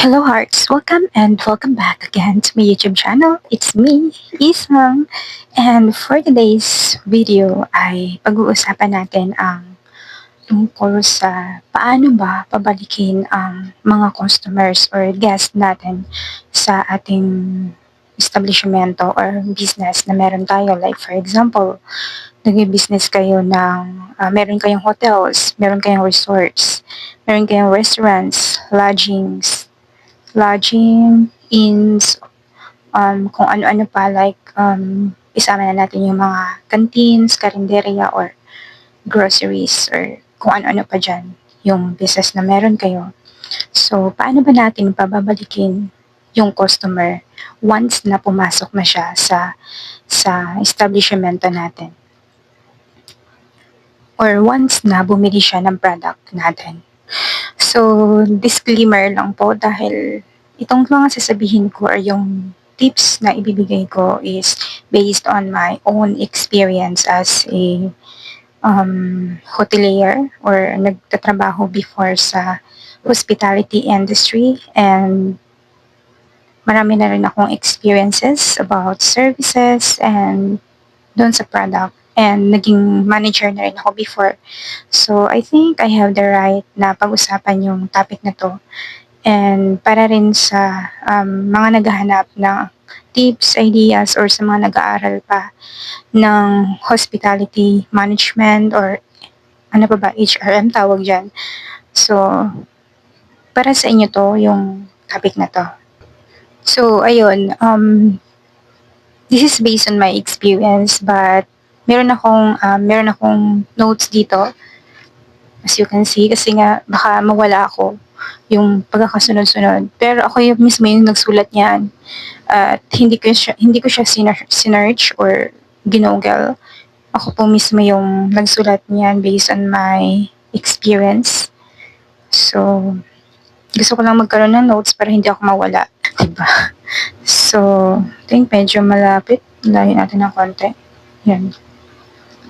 Hello hearts, welcome and welcome back again to my YouTube channel. It's me, Isang. And for today's video ay pag-uusapan natin ang tungkol sa paano ba pabalikin ang mga customers or guests natin sa ating establishmento or business na meron tayo. Like for example, nag-business kayo ng, meron kayong hotels, meron kayong resorts, meron kayong restaurants, inns, kung ano-ano pa like isama na natin yung mga canteens, karinderya or groceries or kung ano-ano pa dyan yung business na meron kayo. So, paano ba natin pababalikin yung customer once na pumasok na siya sa establishmento natin or once na bumili siya ng product natin. So, disclaimer lang po dahil itong mga sasabihin ko or yung tips na ibibigay ko is based on my own experience as a hotelier or nagtatrabaho before sa hospitality industry, and marami na rin akong experiences about services and doon sa product, and naging manager na rin ako before. So, I think I have the right na pag-usapan yung topic na to. And para rin sa mga naghahanap ng tips, ideas, or sa mga nag-aaral pa ng hospitality management or ano pa ba, HRM tawag dyan. So, para sa inyo to, yung topic na to. So, ayun, this is based on my experience, but meron akong notes dito, as you can see, kasi nga baka mawala ako yung pagkakasunod-sunod. Pero ako yung mismo yung nagsulat niyan at hindi ko siya sinearch or ginugol. Ako po mismo yung nagsulat niyan based on my experience. So, gusto ko lang magkaroon ng notes para hindi ako mawala, 'di ba? So, I think medyo malapit. Layo natin ng konti. Yan.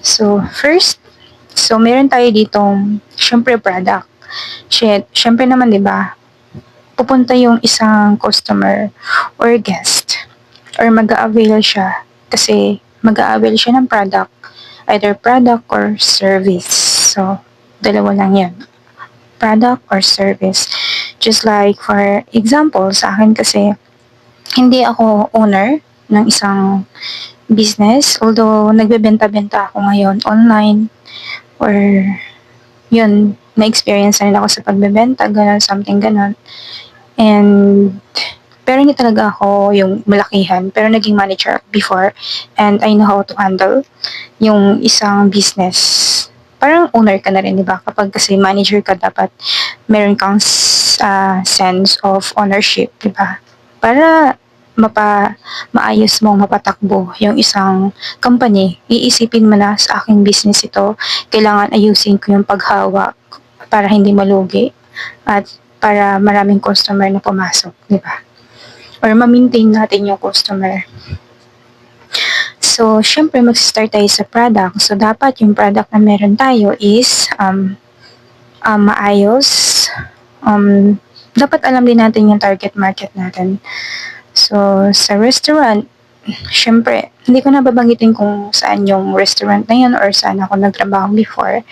So, first, meron tayo ditong, syempre, product. Syempre naman, di ba, pupunta yung isang customer or guest or mag-a-avail siya kasi mag-a-avail siya ng product, either product or service. So, dalawa lang yan. Product or service. Just like, for example, sa akin kasi, hindi ako owner ng isang business, although nagbebenta-benta ako ngayon online or yun, na-experience na rin ako sa pagbebenta, ganun, something ganun. And, pero hindi talaga ako yung malakihan, pero naging manager before, and I know how to handle yung isang business. Parang owner ka na rin, di ba? Kapag kasi manager ka, dapat meron kang sense of ownership, di ba? Para maayos mong mapatakbo yung isang company, iisipin mo na sa aking business ito, kailangan ayusin ko yung paghawak para hindi malugi at para maraming customer na pumasok, di ba? Or ma-maintain natin yung customer. So, syempre mag-start tayo sa product. So, dapat yung product na meron tayo is maayos. Dapat alam din natin yung target market natin. So, sa restaurant, syempre, hindi ko na babanggitin kung saan yung restaurant na yun or saan ako nagtrabaho before.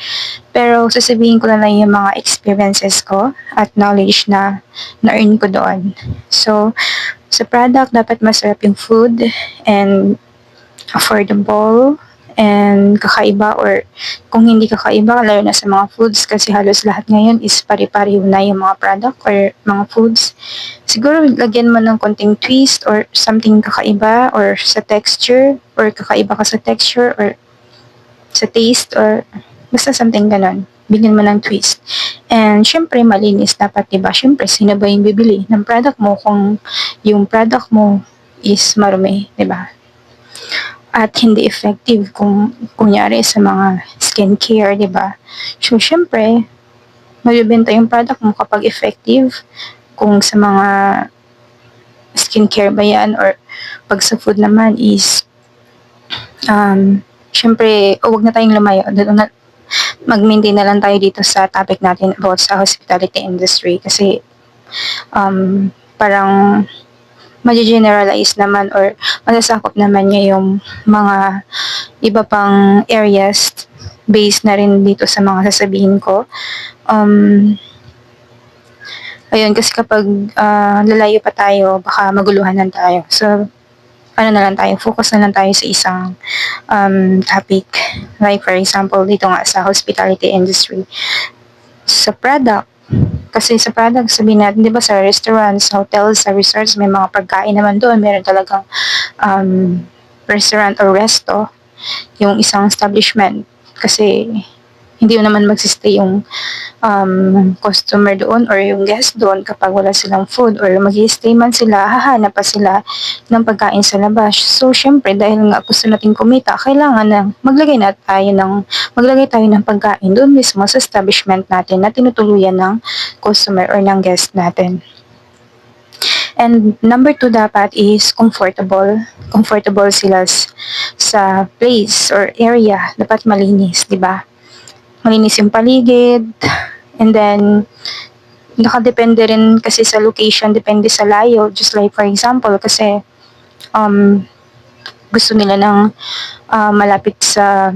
Pero sasabihin ko na lang yung mga experiences ko at knowledge na na-earn ko doon. So, sa product, dapat masarap yung food and affordable and kakaiba, or kung hindi kakaiba, lalo na sa mga foods kasi halos lahat ngayon is pari-pariho na yung mga product or mga foods. Siguro lagyan mo ng konting twist or something kakaiba or sa texture or kakaiba ka sa texture or sa taste or basta something ganon. Bigyan mo ng twist. And syempre malinis dapat, diba? Syempre sino ba yung bibili ng product mo kung yung product mo is marumi, diba? At hindi effective kung kunyari sa mga skincare, di ba? So, syempre, mabibenta yung product mo kapag effective. Kung sa mga skincare ba yan or pag sa food naman is syempre, huwag na tayong lumayo. Mag-maintain na lang tayo dito sa topic natin about sa hospitality industry kasi parang ma-generalize naman or masasakop naman niya yung mga iba pang areas based na rin dito sa mga sasabihin ko. Ayun, kasi kapag lalayo pa tayo, baka maguluhan lang tayo. So, ano na lang tayo, focus na lang tayo sa isang topic. Like for example, dito nga sa hospitality industry. Sa product, kasi sa product, sabihin natin, di ba sa restaurants, sa hotels, sa resorts, may mga pagkain naman doon. Meron talagang restaurant or resto, yung isang establishment. Kasi hindi naman magsistay yung customer doon or yung guest doon kapag wala silang food or mag-stay man sila, hahanap pa sila ng pagkain sa labas. So, syempre, dahil nga gusto natin kumita, kailangan na maglagay tayo ng pagkain doon mismo sa establishment natin na tinutuluyan ng customer or ng guest natin. And number 2 dapat is comfortable. Comfortable sila sa place or area. Dapat malinis, di ba? Malinis yung paligid, and then nakadepende rin kasi sa location, depende sa layo. Just like for example, kasi gusto nila ng malapit sa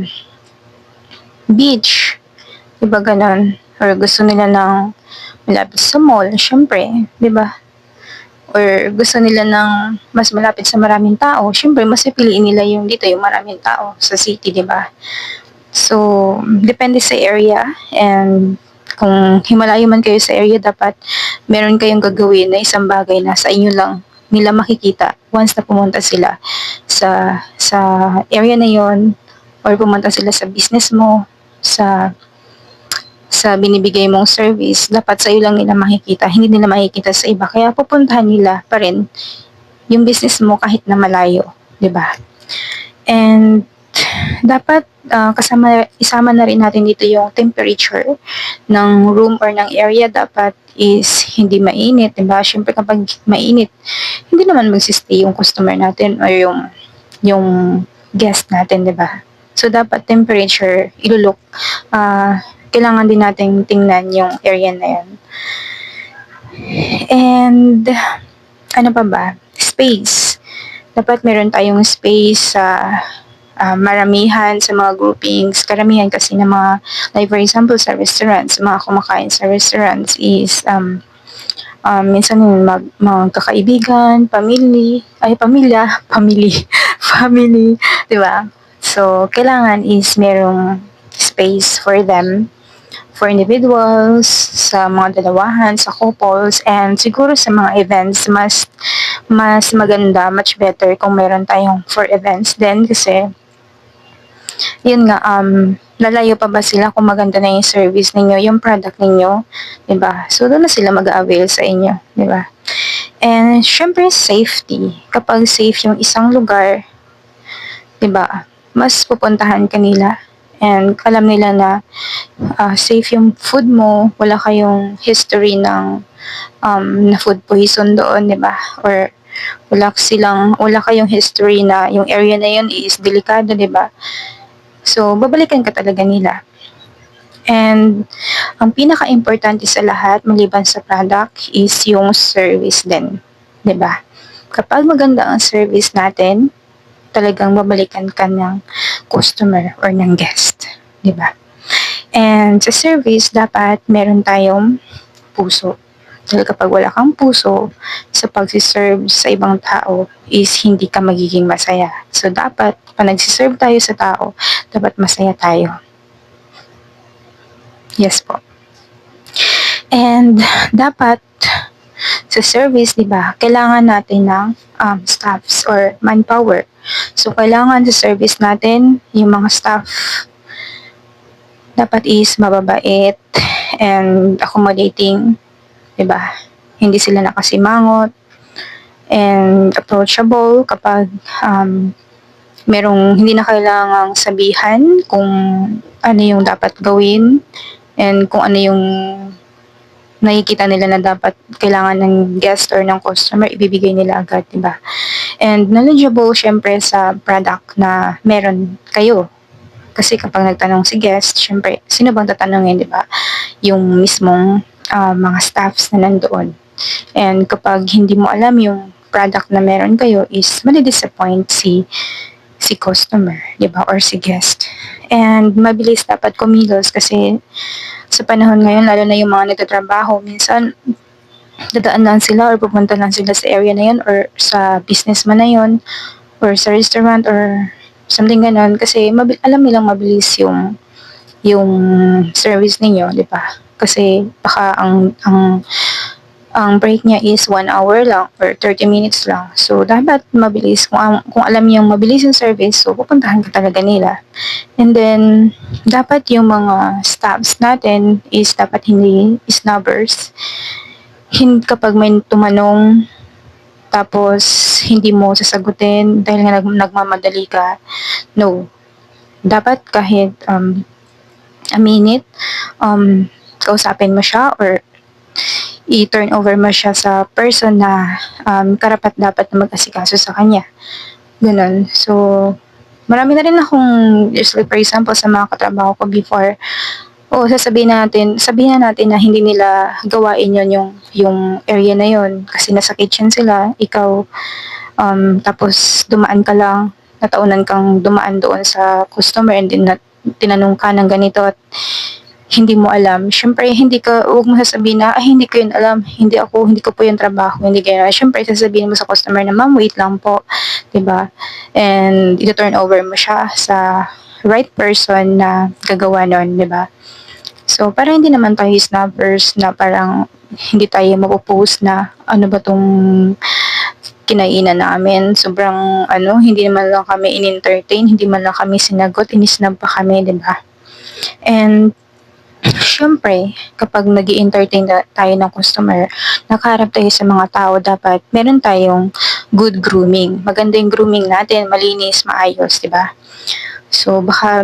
beach, diba ganon? Or gusto nila ng malapit sa mall, syempre, diba? Or gusto nila ng mas malapit sa maraming tao, syempre mas pipiliin nila yung dito, yung maraming tao sa city, diba? So, depende sa area, and kung himalayo man kayo sa area, dapat meron kayong gagawin na isang bagay na sa inyo lang nila makikita once na pumunta sila sa area na yon, or pumunta sila sa business mo, sa binibigay mong service, dapat sa iyo lang nila makikita, hindi nila makikita sa iba. Kaya pupuntahan nila pa rin yung business mo kahit na malayo, 'di ba? And dapat isama na rin natin dito yung temperature ng room or ng area. Dapat is hindi mainit, diba? Syempre kapag mainit, hindi naman magsistay yung customer natin or yung guest natin, diba? So dapat temperature, ilulok. Kailangan din natin tingnan yung area na yan. And ano pa ba? Space. Dapat meron tayong space sa maramihan sa mga groupings, karamihan kasi ng mga, like for example sa restaurants, mga kumakain sa restaurants is minsan magkakaibigan, family, di ba? So, kailangan is merong space for them, for individuals, sa mga dalawahan, sa couples, and siguro sa mga events, mas maganda, much better kung meron tayong for events din kasi yun nga, lalayo pa ba sila kung maganda na yung service ninyo, yung product ninyo, 'di ba? So doon na sila mag-avail sa inyo, 'di ba? And syempre safety. Kapag safe yung isang lugar, 'di ba? Mas pupuntahan kanila and alam nila na safe yung food mo, wala kayong history ng na food poison doon, 'di ba? Or wala kayong history na yung area na yun is delikado, 'di ba? So, babalikan ka talaga nila. And ang pinaka-importante sa lahat, maliban sa product, is yung service din. 'Di ba? Kapag maganda ang service natin, talagang babalikan ka ng customer or ng guest. 'Di ba? And sa service, dapat meron tayong puso. Dahil kapag wala kang puso sa pagsiserve sa ibang tao is hindi ka magiging masaya. So dapat, pag nagsiserve tayo sa tao, dapat masaya tayo. Yes po. And dapat sa service, di ba, kailangan natin ng staffs or manpower. So kailangan sa service natin, yung mga staff dapat is mababait and accommodating, 'di ba? Hindi sila nakasimangot and approachable kapag merong hindi na kailangang sabihan kung ano yung dapat gawin and kung ano yung nakikita nila na dapat kailangan ng guest or ng customer, ibibigay nila agad, 'di ba? And knowledgeable syempre sa product na meron kayo. Kasi kapag nagtanong si guest, syempre, sino bang tatanungin, 'di ba? Yung mismong mga staffs na nandoon. And kapag hindi mo alam yung product na meron kayo is madi-disappoint si customer, 'di ba? Or si guest. And mabilis dapat kumilos kasi sa panahon ngayon lalo na yung mga nagtatrabaho, minsan dadaan lang sila or pupunta lang sila sa area na yun or sa business man na yun or sa restaurant or something ganon kasi alam nilang mabilis yung service ninyo, 'di ba? Kasi baka ang break niya is 1 hour lang or 30 minutes lang. So, dapat mabilis. Kung alam niyang mabilis yung service, so pupuntahan ka talaga nila. And then, dapat yung mga staffs natin is dapat hindi snubbers. Kapag may tumanong, tapos hindi mo sasagutin dahil nga nagmamadali ka, no. Dapat kahit a minute, kausapin mo siya or i-turn over mo siya sa person na karapat dapat na mag-asikaso sa kanya. Ganun. So, marami na rin akong, just like for example, sa mga katrabaho ko before, sabihin natin na hindi nila gawain yon yung area na yon kasi nasa kitchen sila, ikaw, tapos dumaan ka lang, nataunan kang dumaan doon sa customer and then tinanong ka ng ganito at hindi mo alam, syempre huwag mo sasabihin na, ay hindi ko yun alam, hindi ko po yung trabaho, hindi ganyan. Syempre sasabihin mo sa customer na, ma'am, wait lang po, 'di ba? And i-turn over mo siya sa right person na gagawa nun, 'di ba? So, para hindi naman tayo snubbers na parang hindi tayo mapopost na ano ba tong kinainan namin. Sobrang hindi naman lang kami in-entertain, hindi man lang kami sinagot, inisnab pa kami, 'di ba? And siyempre, kapag nag entertain tayo ng customer, nakaharap tayo sa mga tao, dapat meron tayong good grooming. Maganda yung grooming natin, malinis, maayos, di ba? So, baka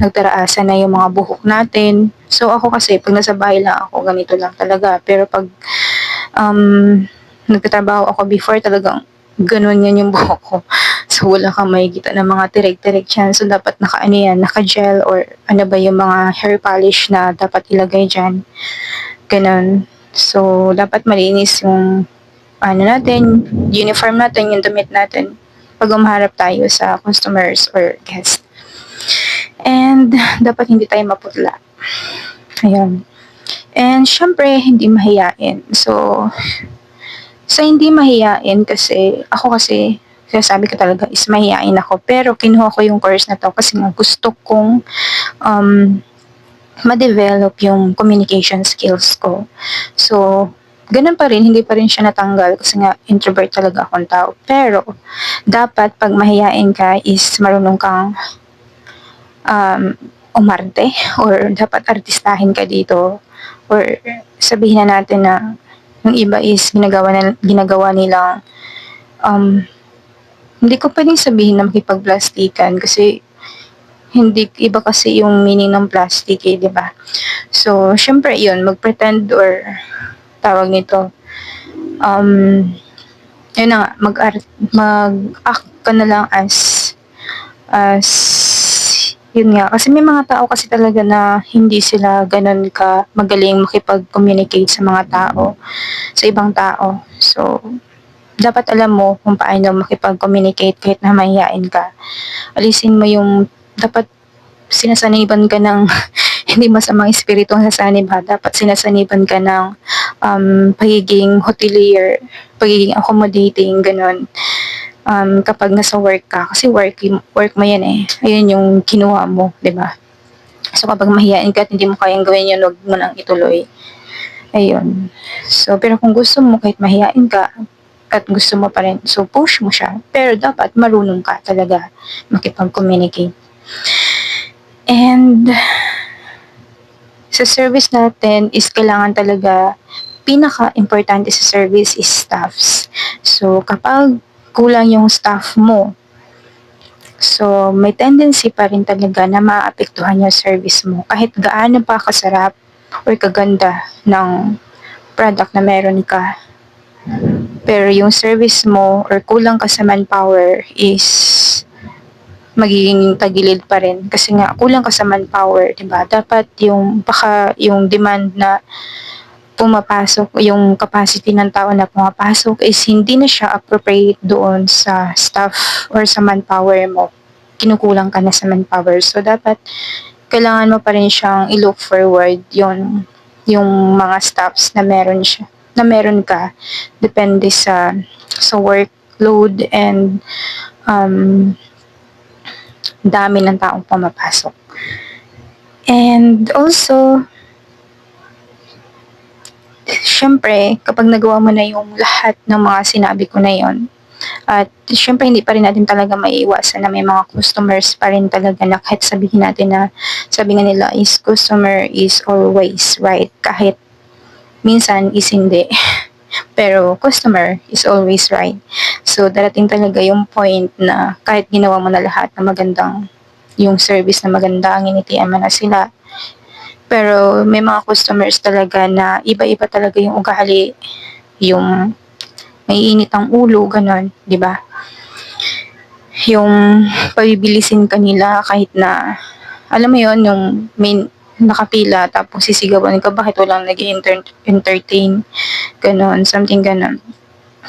nagtaraasan na yung mga buhok natin. So, ako kasi, pag nasa bahay lang ako, ganito lang talaga. Pero pag nagtatrabaho ako before, talagang ganun yan yung buhok ko. So, wala kang makikita ng mga tirik-tirik dyan. So, dapat naka-gel or ano ba yung mga hair polish na dapat ilagay dyan. Ganun. So, dapat malinis yung natin, uniform natin, yung damit natin pag umaharap tayo sa customers or guests. And, dapat hindi tayo maputla. Ayun. And, syempre, hindi mahiyain. So, sa hindi mahiyain kasi, ako kasi, sabi ko talaga is mahihain ako. Pero kinuha ko yung course na to kasi nga gusto kong ma-develop yung communication skills ko. So, ganun pa rin, hindi pa rin siya natanggal kasi nga introvert talaga akong tao. Pero, dapat pag mahihain ka is marunong kang umarte or dapat artistahin ka dito or sabihin na natin na yung iba is ginagawa nilang hindi ko pwedeng sabihin na makipagplastikan kasi hindi iba kasi yung meaning ng plastic eh, di ba? So, syempre yun, mag-pretend or tawag nito, yun na nga, mag-act ka na lang as yun nga, kasi may mga tao kasi talaga na hindi sila ganun ka magaling makipag-communicate sa mga tao, sa ibang tao. So, dapat alam mo kung paano makipag-communicate kahit na mahihain ka. Alisin mo yung, dapat sinasaniban ka ng, hindi masamang espiritu ang sasanib ha, dapat sinasaniban ka ng pagiging hotelier, pagiging accommodating, ganun. Kapag nasa work ka, kasi work mo yan eh, ayun yung kinuha mo, di ba? So kapag mahihain ka at hindi mo kayang gawin yun, huwag mo nang ituloy. Ayun. So, pero kung gusto mo, kahit mahihain ka, at gusto mo pa rin, so push mo siya. Pero dapat marunong ka talaga makipag-communicate. And sa service natin is kailangan talaga, pinaka-importante sa service is staffs. So, kapag kulang yung staff mo, so may tendency pa rin talaga na maapektuhan yung service mo. Kahit gaano pa kasarap or kaganda ng product na meron ka, pero yung service mo or kulang ka sa manpower is magiging tagilid pa rin kasi nga kulang ka sa manpower, 'di ba? Dapat yung baka yung demand na pumapasok, yung capacity ng tao na pumapasok is hindi na siya appropriate doon sa staff or sa manpower mo. Kinukulang ka na sa manpower. So, dapat kailangan mo pa rin siyang i-look forward yung mga staffs na meron siya, na meron ka. Depende sa workload and um, dami ng taong pumapasok. And also, syempre, kapag nagawa mo na yung lahat ng mga sinabi ko na yon, at syempre hindi pa rin natin talaga maiiwasan na may mga customers pa rin talaga na kahit sabihin natin na sabi nga nila is customer is always right, kahit minsan is hindi. Pero customer is always right. So darating talaga yung point na kahit ginawa mo na lahat na magandang yung service na maganda, nginitian mo na sila, pero may mga customers talaga na iba-iba talaga yung ugali, yung may init ang ulo, ganon, di ba? Yung pabibilisin kanila kahit na, alam mo yon, yung may nakapila tapos sisigawan ka, bakit walang nag-entertain, ganon, something ganon.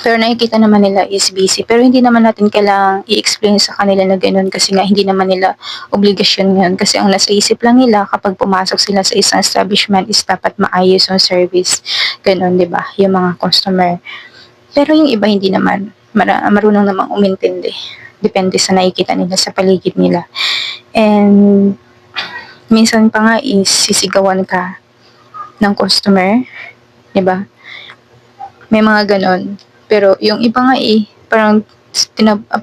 Pero nakikita naman nila is busy. Pero hindi naman natin kailangang i-explain sa kanila na gano'n kasi nga hindi naman nila obligasyon yun. Kasi ang nasa isip lang nila kapag pumasok sila sa isang establishment is dapat maayos yung service. Gano'n, di ba? Yung mga customer. Pero yung iba hindi naman. Marunong namang umintindi. Depende sa nakikita nila sa paligid nila. And minsan pa nga is sisigawan ka ng customer. Di ba? May mga ganon. Pero yung iba nga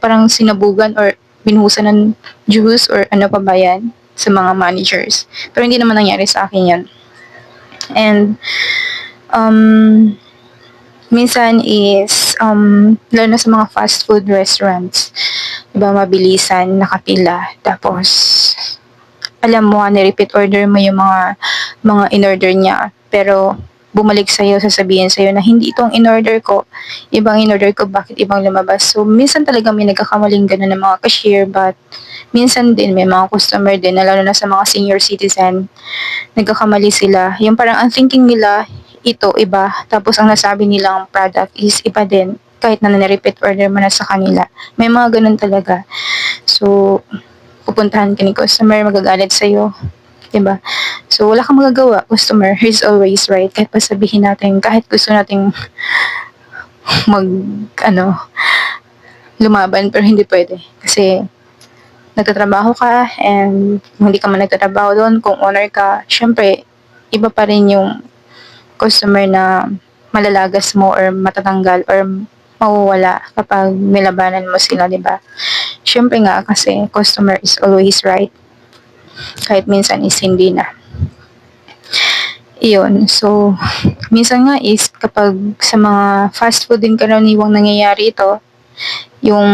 parang sinabugan or binuhusan ng juice or ano pa ba yan sa mga managers. Pero hindi naman nangyari sa akin yan. And minsan is lalo na sa mga fast food restaurants, diba, mabilisan, nakapila, tapos alam mo, ni-repeat order mo yung mga in-order niya, pero bumalik sa'yo, sasabihin sa'yo na hindi itong in-order ko, ibang in-order ko, bakit ibang lumabas. So, minsan talaga may nagkakamaling gano'n ng mga cashier, but minsan din may mga customer din, na lalo na sa mga senior citizen, nagkakamali sila. Yung parang ang thinking nila, ito, iba, tapos ang nasabi nilang product is iba din, kahit na na-repeat order mo na sa kanila. May mga ganun talaga. So, pupuntahan ka ni customer, magagalit sa'yo. Diba? So, wala kang magagawa. Customer is always right. Kahit pa sabihin natin, kahit gusto nating mag, ano, lumaban, pero hindi pwede. Kasi, nagtatrabaho ka, and hindi ka man nagtatrabaho doon, kung owner ka, syempre, iba pa rin yung customer na malalagas mo or matatanggal or mawawala kapag nilabanan mo sila, di ba? Syempre nga, kasi customer is always right. Kahit minsan is hindi na. Iyon. So, minsan nga is kapag sa mga fast food din karaniwang nangyayari ito, yung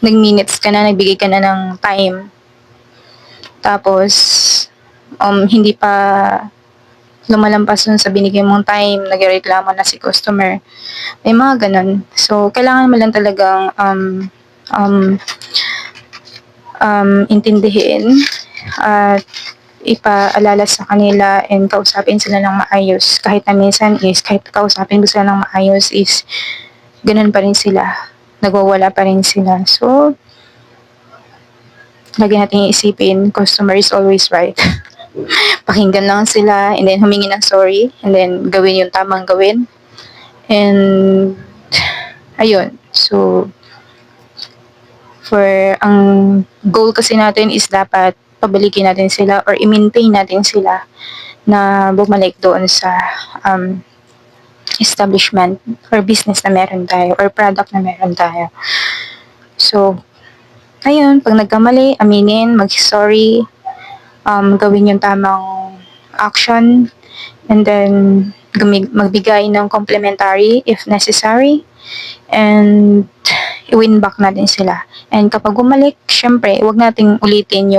nag-minutes ka na, nagbigay ka na ng time. Tapos, hindi pa lumalampas dun sa binigay mong time, nagreklamo na si customer. May mga ganun. So, kailangan mo lang talagang intindihin at ipaalala sa kanila and kausapin sila ng maayos. Kahit na minsan is, kahit kausapin mo sila ng maayos is, ganun pa rin sila. Nagwawala pa rin sila. So, lagi natin iisipin, customer is always right. Pakinggan lang sila and then humingi ng sorry and then gawin yung tamang gawin. And, ayun. So, ang goal kasi natin is dapat pabalikin natin sila or i-maintain natin sila na bumalik doon sa establishment or business na meron tayo or product na meron tayo. So, ayun, pag nagkamali, aminin, mag-sorry, gawin yung tamang action, and then magbigay ng complimentary if necessary, and i-win back natin sila. And kapag bumalik, syempre, wag nating ulitin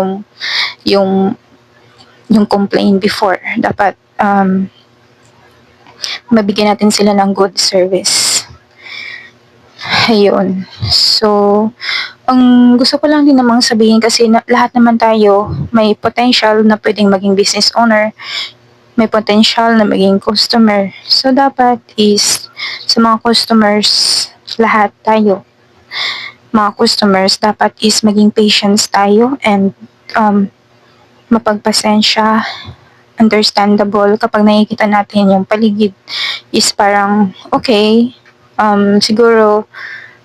yung complaint before. Dapat mabigyan natin sila ng good service. Ayun. So, ang gusto ko lang din namang sabihin kasi lahat naman tayo may potential na pwedeng maging business owner. may potential na maging customer. So, dapat is sa mga customers, lahat tayo, mga customers, dapat is maging patience tayo and mapagpasensya, understandable kapag nakikita natin yung paligid is parang okay, siguro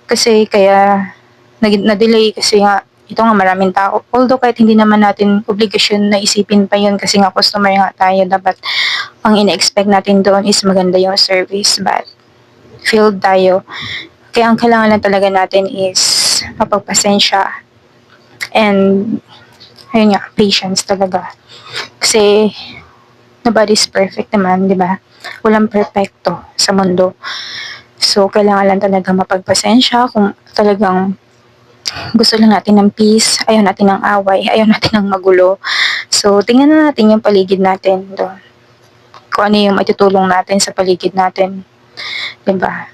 kasi kaya na-delay kasi nga ito nga maraming tao. Although kahit hindi naman natin obligasyon na isipin pa yun kasi nga customer nga tayo, dapat ang ina-expect natin doon is maganda yung service but failed tayo. Kaya ang kailangan lang talaga natin is mapagpasensya and ayun nga, patience talaga. Kasi nobody's perfect naman, di ba? Walang perfecto sa mundo. So, kailangan lang talaga mapagpasensya kung talagang gusto lang natin ng peace, ayaw natin ng away, ayaw natin ng magulo. So, tingnan na natin yung paligid natin doon. Kung ano yung matutulong natin sa paligid natin. Diba?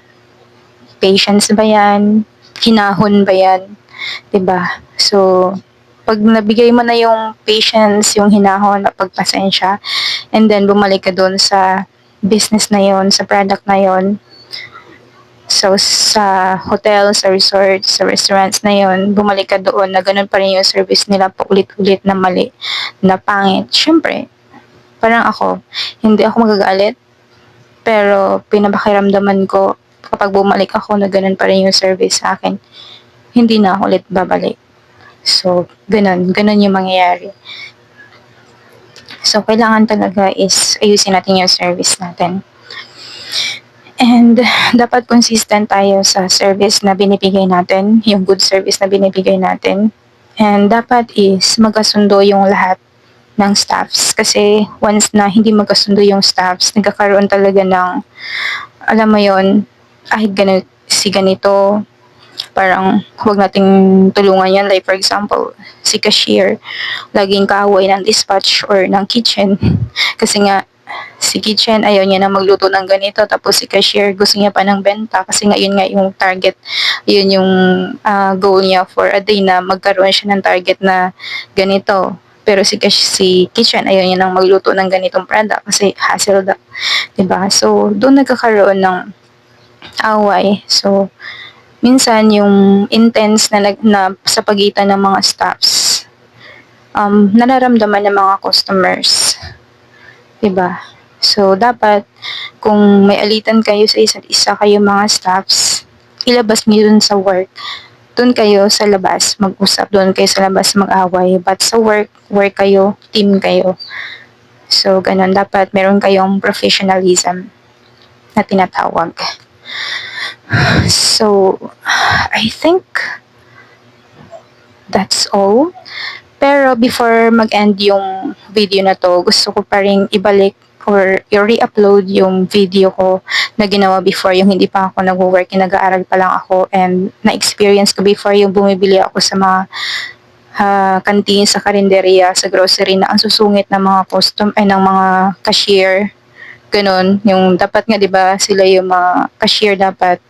Patience ba yan? Hinahon ba yan? Diba? So, pag nabigay mo na yung patience, yung hinahon, pagpasensya, and then bumalik ka doon sa business na yon, sa product na yon, so sa hotel, sa resort, sa restaurants na yon, bumalik ka doon na ganun pa rin yung service nila, paulit-ulit na mali, na pangit. Syempre, parang ako, hindi ako magagalit, pero pinapakiramdaman ko kapag bumalik ako na ganun pa rin yung service sa akin, hindi na ako ulit babalik. So, ganun yung mangyayari. So, kailangan talaga is ayusin natin yung service natin. And dapat consistent tayo sa service na binibigay natin, yung good service na binibigay natin. And dapat is magkasundo yung lahat ng staffs. Kasi once na hindi magkasundo yung staffs, nagkakaroon talaga ng, alam mo yon, ay ganito, parang huwag nating tulungan yan. Like for example, si cashier, laging kaaway ng dispatch or ng kitchen. Kasi nga, si kitchen ayaw niya na magluto ng ganito, tapos si cashier gusto niya pa ng benta kasi nga yun nga yung target, yun yung goal niya for a day, na magkaroon siya ng target na ganito. Pero si kitchen ayaw niya nang magluto ng ganitong product kasi hassle daw. Diba? So, doon nagkakaroon ng away. So, minsan yung intense na sa pagitan ng mga staffs, nararamdaman ng mga customers. Diba? So, dapat, kung may alitan kayo sa isa't isa kayo mga staffs, ilabas niyo dun sa work. Doon kayo sa labas mag-usap, doon kayo sa labas mag-away. But sa work kayo, team kayo. So, ganun. Dapat meron kayong professionalism na tinatawag. So, I think that's all. Pero before mag-end yung video na to, gusto ko pa rin ibalik or i-re-upload yung video ko na ginawa before, yung hindi pa ako nag-work, nag-aaral pa lang ako, and na-experience ko before yung bumibili ako sa mga kantin, sa karinderya, sa grocery, na ang susungit ng mga ng mga cashier. Ganun, yung dapat nga 'di ba sila yung mga cashier dapat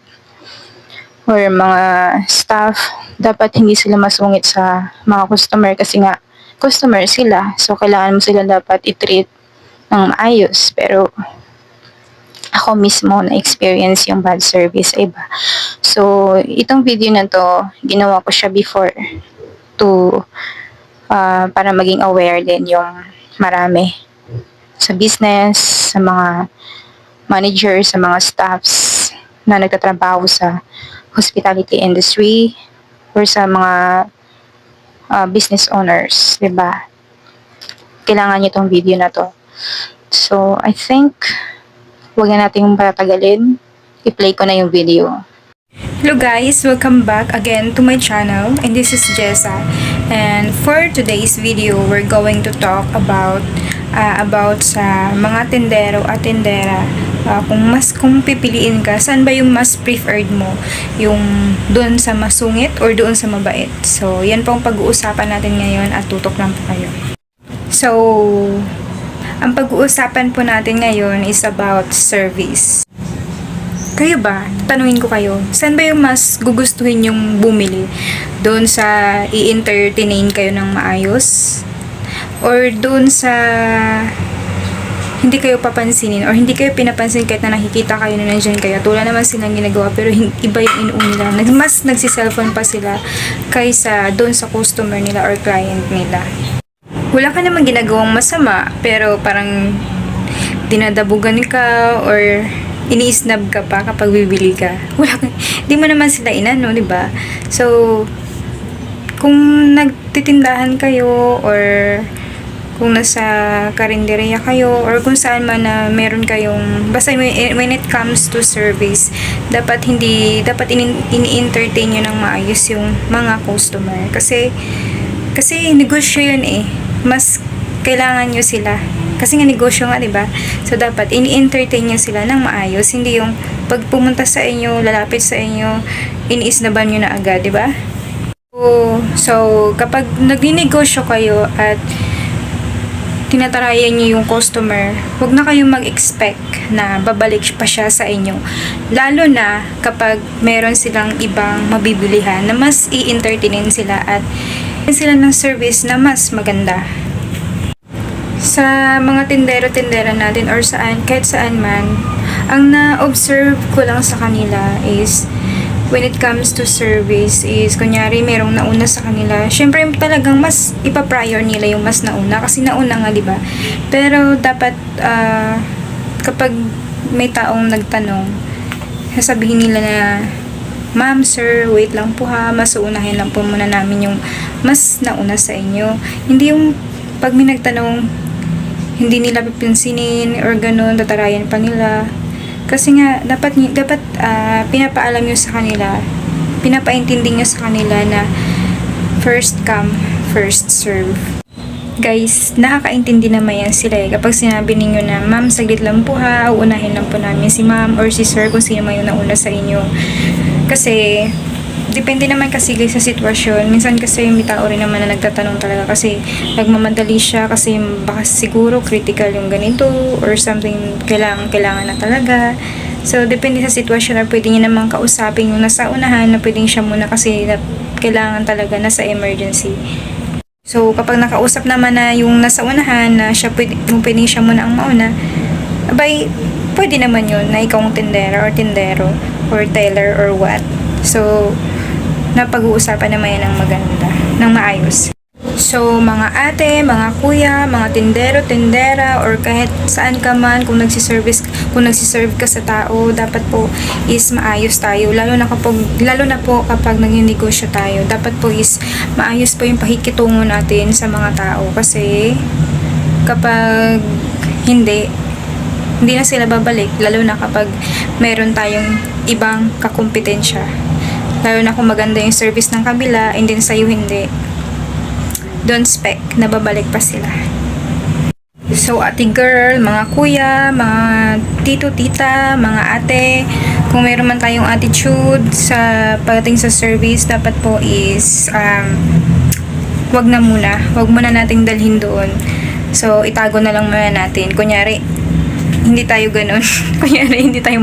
or mga staff, dapat hindi sila masungit sa mga customer kasi nga customer sila. So, kailangan mo sila dapat i-treat ng maayos. Pero, ako mismo na-experience yung bad service sa iba. So, itong video na to, ginawa ko siya before to para maging aware din yung marami sa business, sa mga managers, sa mga staffs na nagtatrabaho sa hospitality industry or sa mga business owners, 'di ba? Kailangan niyo tong video na to. So, I think wag na nating patagalin. I-play ko na yung video. Hello guys, welcome back again to my channel, and this is Jessa. And for today's video, we're going to talk about sa mga tendero at tendera. Kung pipiliin ka, saan ba yung mas preferred mo? Yung doon sa masungit or doon sa mabait? So, yan pong pag-uusapan natin ngayon at tutok lang po kayo. So, ang pag-uusapan po natin ngayon is about service. Kayo ba? Tanungin ko kayo, saan ba yung mas gugustuhin yung bumili? Doon sa i-entertain kayo ng maayos? Or doon sa hindi kayo papansinin or hindi kayo pinapansin kahit na nakikita kayo na nandyan kayo. Wala naman silang ginagawa pero iba yung inuun nila. Mas nagsiselfon pa sila kaysa doon sa customer nila or client nila. Wala ka naman ginagawang masama pero parang dinadabugan ka or ini-snub ka pa kapag bibili ka. Di mo naman sila inano, di ba? So, kung nagtitindahan kayo or kung nasa karinderya kayo or kung saan man na meron kayong basta when it comes to service dapat ini-entertain nyo ng maayos yung mga customer kasi negosyo yun mas kailangan nyo sila kasi nga negosyo nga, diba? So dapat ini-entertain nyo sila ng maayos, hindi yung pag pumunta sa inyo, lalapit sa inyo, iniisnaban nyo na agad, diba? So kapag nagninegosyo kayo at tinatarayan niyo yung customer, huwag na kayong mag-expect na babalik pa siya sa inyo. Lalo na kapag meron silang ibang mabibilihan na mas i-entertainin sila at sila ng service na mas maganda. Sa mga tindero-tindera natin or kahit saan man, ang na-observe ko lang sa kanila is when it comes to service is, kunyari, merong nauna sa kanila. Syempre, talagang mas ipa-prior nila yung mas nauna. Kasi nauna nga, di ba? Pero, dapat, kapag may taong nagtanong, sasabihin nila na, Ma'am, sir, wait lang po ha. Mas uunahin lang po muna namin yung mas nauna sa inyo. Hindi yung, pag may nagtanong, hindi nila pipinsinin or ganun, tatarayan pa nila. Kasi nga, dapat pinapaalam nyo sa kanila, pinapaintindi nyo sa kanila na first come, first serve. Guys, nakakaintindi naman yan sila kapag sinabi ninyo na, Ma'am, saglit lang po ha, uunahin lang po namin si Ma'am or si Sir kung sino man yung nauna sa inyo. Kasi, depende naman kasi guys sa sitwasyon. Minsan kasi may tao rin naman na nagtatanong talaga kasi nagmamadali siya kasi baka siguro critical yung ganito or something kailangan na talaga. So, depende sa sitwasyon na pwede niya naman kausapin yung nasa unahan na pwedeng siya muna kasi kailangan talaga nasa emergency. So, kapag nakausap naman na yung nasa unahan na pwedeng siya muna ang mauna, abay, pwede naman yun na ikaw ang tindera or teller or what. So, napag-uusapan naman yan ng maganda, ng maayos. So, mga ate, mga kuya, mga tindero, tindera, or kahit saan ka man, kung nagsiserve ka sa tao, dapat po is maayos tayo. Lalo na po kapag nagninegosyo tayo, dapat po is maayos po yung pakikitungo natin sa mga tao. Kasi, kapag hindi na sila babalik, lalo na kapag meron tayong ibang kakumpetensya. Lalo na kung maganda yung service ng kabila, and then sa'yo hindi. Don't expect na babalik pa sila. So, ate girl, mga kuya, mga tito, tita, mga ate, kung meron man tayong attitude sa pagdating sa service, dapat po is, wag muna nating dalhin doon. So, itago na lang muna natin. Kunyari, hindi tayo ganun. Kunyari, hindi tayo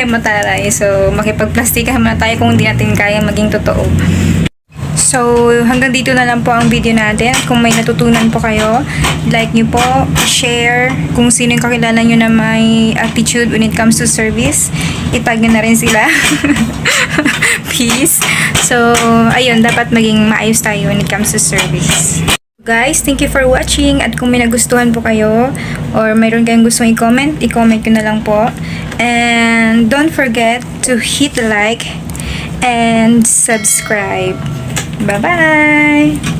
mataray. So, makipagplastikahan muna tayo kung hindi natin kaya maging totoo. So, hanggang dito na lang po ang video natin. Kung may natutunan po kayo, like nyo po, share. Kung sino yung kakilala nyo na may attitude when it comes to service, itag nyo na rin sila. Peace. So, ayun, dapat maging maayos tayo when it comes to service. Guys, thank you for watching at kung may nagustuhan po kayo or mayroon kayong gustong i-comment ko na lang po. And don't forget to hit like and subscribe. Bye-bye!